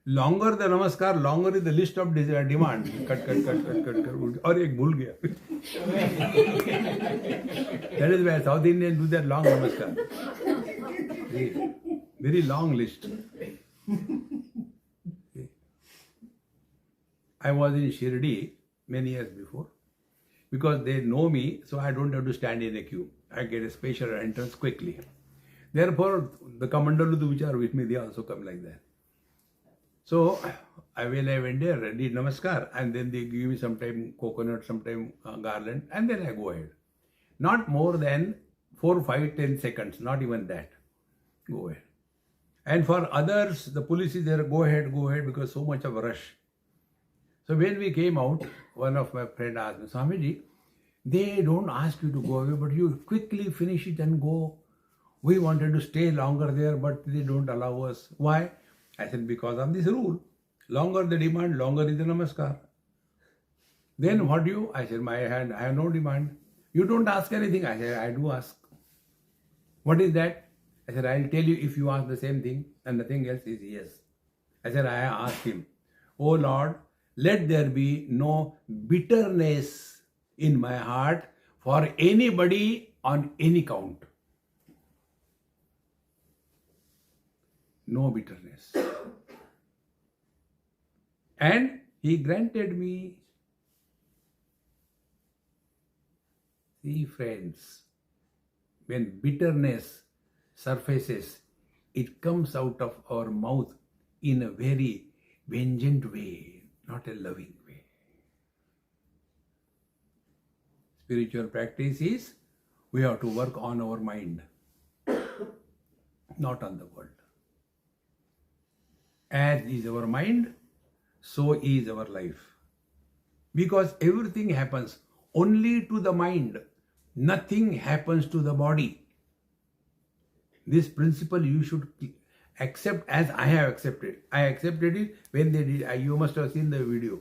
Longer the namaskar, longer is the list of demand. Cut. और एक भूल गया. That is why South Indians do that long namaskar. Very long list. I was in Shirdi many years before. Because they know me, so I don't have to stand in a queue. I get a special entrance quickly. Therefore, the commandos which are with me, they also come like that. So, when I went there, did namaskar, and then they give me sometime coconut, sometime garland, and then I go ahead. Not more than 4, 5, 10 seconds, not even that. Go ahead. And for others, the police is there, go ahead, because so much of a rush. So when we came out, one of my friends asked me, Swamiji, they don't ask you to go away, but you quickly finish it and go. We wanted to stay longer there, but they don't allow us. Why? I said, because of this rule. Longer the demand, longer is the namaskar. Then what do you? I said, I have no demand. You don't ask anything. I said, I do ask. What is that? I said, I'll tell you if you ask the same thing, and nothing else is yes. I said, I asked him, Oh Lord, let there be no bitterness in my heart for anybody on any count. No bitterness. And He granted me. See friends, when bitterness surfaces, it comes out of our mouth in a very vengeant way, not a loving way. Spiritual practice is we have to work on our mind, not on the world. As is our mind, so is our life. Because everything happens only to the mind. Nothing happens to the body. This principle you should accept as I have accepted. I accepted it when they did, you must have seen the video.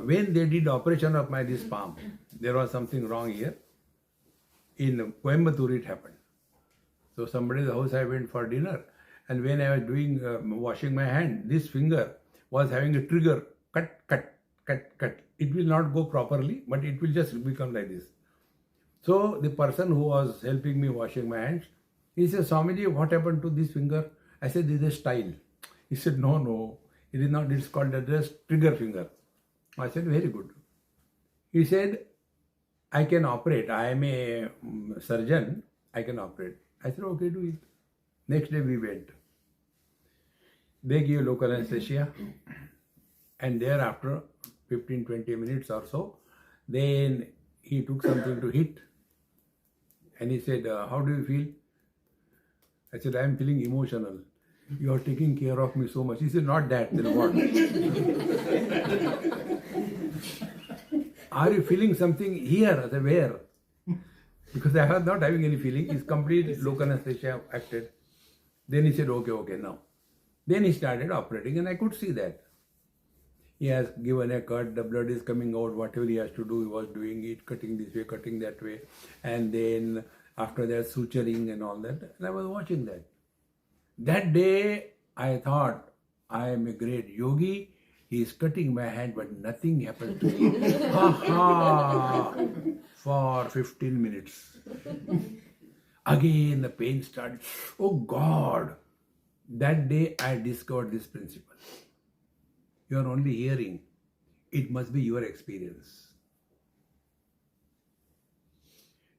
When they did operation of this palm, there was something wrong here. In Coimbatore it happened. So somebody's house I went for dinner, and when I was doing washing my hand, this finger was having a trigger, cut. It will not go properly, but it will just become like this. So the person who was helping me washing my hands, he said, Swamiji, what happened to this finger? I said, this is a style. He said, no, it is not, it's called a just trigger finger. I said, very good. He said, I can operate. I am a surgeon. I can operate. I said, okay, do it. Next day we went. They give local anesthesia. And thereafter, 15-20 minutes or so, then he took something to hit. And he said, how do you feel? I said, I am feeling emotional. You are taking care of me so much. He said, not that. Then what? Are you feeling something here? I said, where? Because I was not having any feeling. His complete local anesthesia acted. Then he said, okay, now. Then he started operating and I could see that. He has given a cut, the blood is coming out, whatever he has to do, he was doing it, cutting this way, cutting that way. And then after that, suturing and all that. And I was watching that. That day, I thought, I am a great yogi. He is cutting my hand, but nothing happens to me. Ha ha! For 15 minutes. Again, the pain started. Oh God! That day, I discovered this principle. You are only hearing. It must be your experience.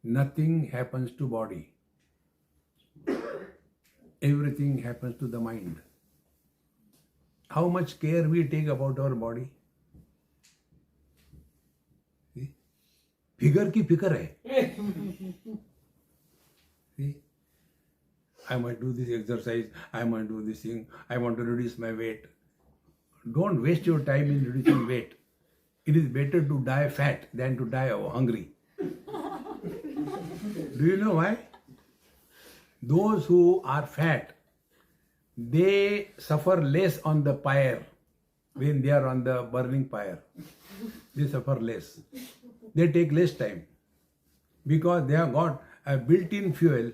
Nothing happens to body. Everything happens to the mind. How much care we take about our body? See? Figure ki fikr hai. See? I might do this exercise, I might do this thing, I want to reduce my weight. Don't waste your time in reducing weight. It is better to die fat than to die hungry. Do you know why? Those who are fat, they suffer less on the pyre when they are on the burning pyre. They suffer less. They take less time because they have got a built-in fuel.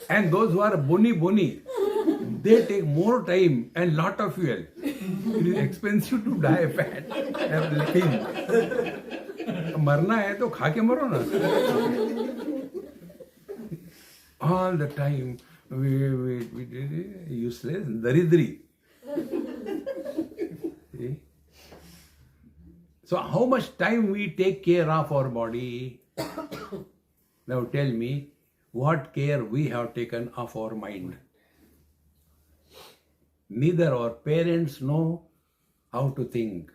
And those who are bony, they take more time and lot of fuel. It is expensive to die fat and thin. मरना है तो खा के मरो ना. All the time we useless, daridri. See? So how much time we take care of our body? Now tell me, what care we have taken of our mind? Neither our parents know how to think,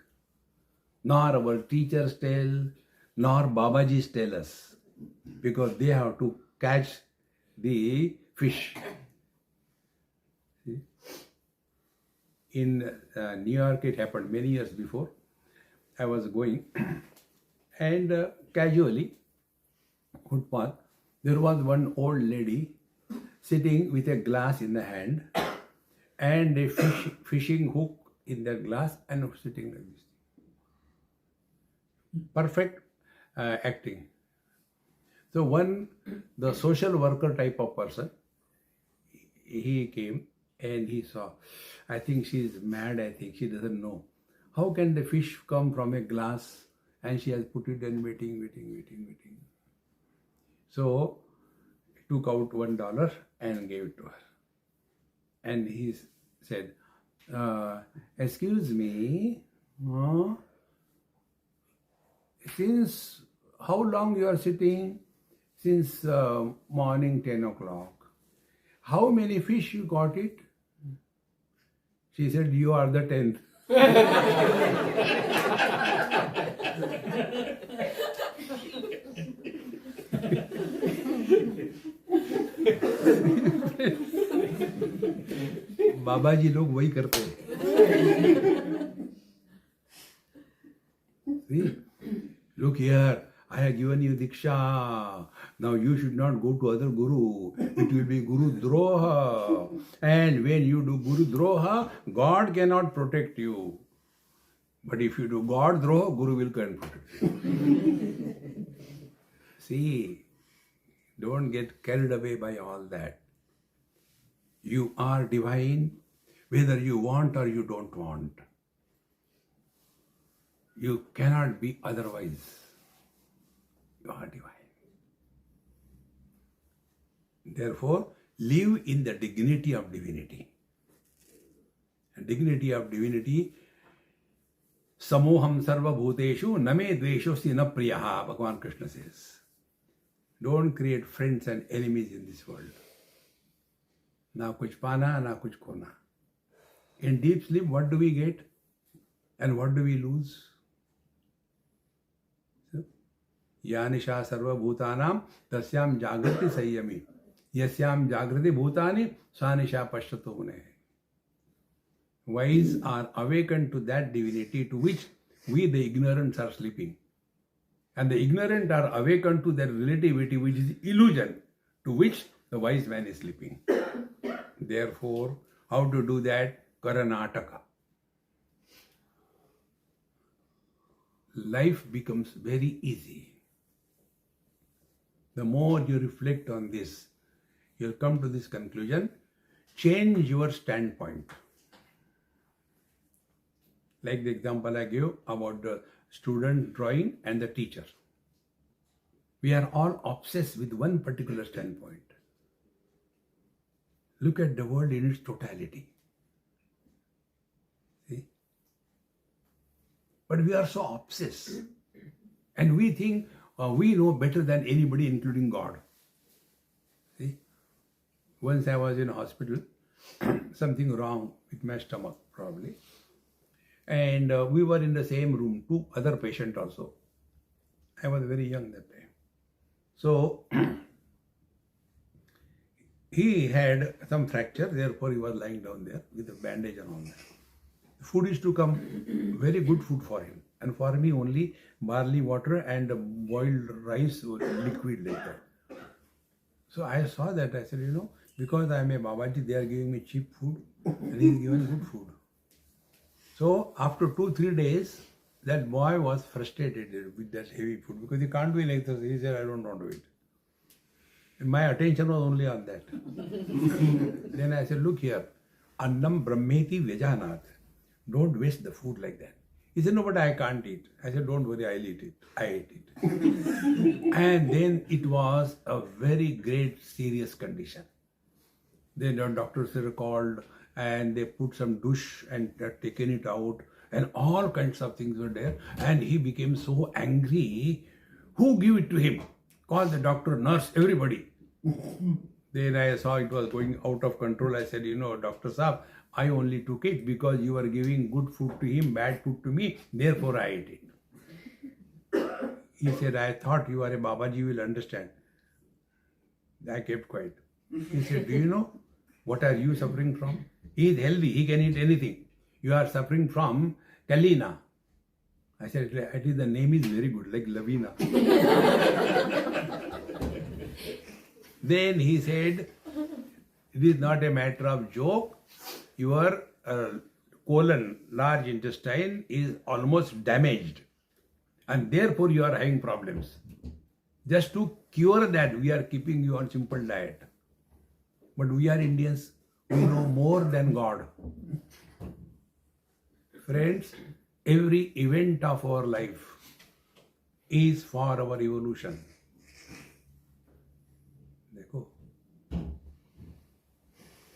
nor our teachers tell, nor Babajis tell us, because they have to catch the fish. See? In New York, it happened many years before. I was going and casually, footpath, there was one old lady sitting with a glass in the hand and a fishing hook in the glass and sitting like this. Perfect acting. So the social worker type of person, he came and he saw, I think she is mad, I think she doesn't know. How can the fish come from a glass and she has put it and waiting. So he took out $1 and gave it to her. And he said, excuse me, since how long you are sitting? Since morning 10 o'clock. How many fish you got it? She said, you are the 10th. बाबा जी लोग वही करते हैं. See? Look here, I have given you Diksha. Now you should not go to other Guru. It will be Guru Droha. And when you do Guru Droha, God cannot protect you. But if you do God Droha, Guru will can protect you. See, don't get carried away by all that. You are divine, whether you want or you don't want. You cannot be otherwise. You are divine. Therefore, live in the dignity of divinity. And dignity of divinity Samoham sarva bhuteshu name dveshosti na priyaha, Bhagavan Krishna says. Don't create friends and enemies in this world. Na kuch pana, na kuch khona. In deep sleep, what do we get? And what do we lose? Yanisha sarva bhutanam tasyam jagrati sayyami. Yasyam jagrati bhutani sanisha pashyato mune. Wise are awakened to that divinity to which we the ignorants are sleeping. And the ignorant are awakened to that relativity which is illusion to which the wise man is sleeping. Therefore, how to do that? Karanataka. Life becomes very easy. The more you reflect on this, you'll come to this conclusion. Change your standpoint. Like the example I gave about the student drawing and the teacher. We are all obsessed with one particular standpoint. Look at the world in its totality. See? But we are so obsessed. And we think we know better than anybody, including God. See? Once I was in a hospital, something wrong with my stomach probably. And we were in the same room, 2 other patients also. I was very young that time. So, he had some fracture, therefore he was lying down there with a bandage and all that. Food is to come, very good food for him. And for me only barley water and boiled rice or liquid like that. So I saw that, I said, because I am a Babaji, they are giving me cheap food and he is given good food. So after 2-3 days, that boy was frustrated with that heavy food because he can't do like this. He said, I don't want to eat. And my attention was only on that. Then I said, look here, Annam Brahmeti Vyajanat. Don't waste the food like that. He said, no, but I can't eat. I said, don't worry, I'll eat it. I ate it. And then it was a very great serious condition. Then the doctors were called and they put some douche and taken it out and all kinds of things were there. And he became so angry. Who gave it to him? Call the doctor, nurse, everybody. Then I saw it was going out of control. I said, Dr. Saab, I only took it because you were giving good food to him, bad food to me, therefore I ate it. He said, I thought you are a Babaji, you will understand. I kept quiet. He said, do you know what are you suffering from? He is healthy, he can eat anything. You are suffering from Kalina. I said, at least the name is very good, like Lavina. Then he said, it is not a matter of joke. Your colon, large intestine is almost damaged. And therefore you are having problems. Just to cure that, we are keeping you on simple diet. But we are Indians, we know more than God. Friends, every event of our life is for our evolution.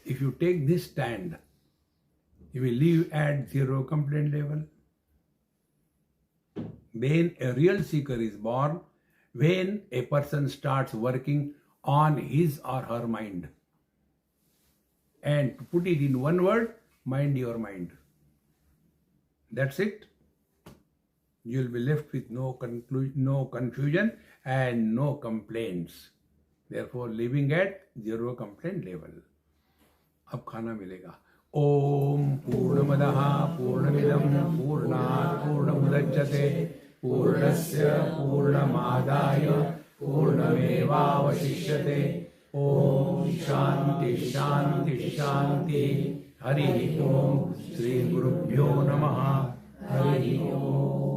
If you take this stand, you will live at zero complaint level. Then a real seeker is born when a person starts working on his or her mind. And to put it in one word, mind your mind. That's it. You will be left with no confusion and no complaints. Therefore, living at zero complaint level. अब खाना मिलेगा. ओम पूर्णमदः पूर्णमिदं पूर्णात् पूर्णमुदच्यते पूर्णस्य पूर्णमादाय पूर्णमेवावशिष्यते. ओम शांति शांति शांति. हरि ओम. श्री गुरुभ्यो नमः. हरि ओम.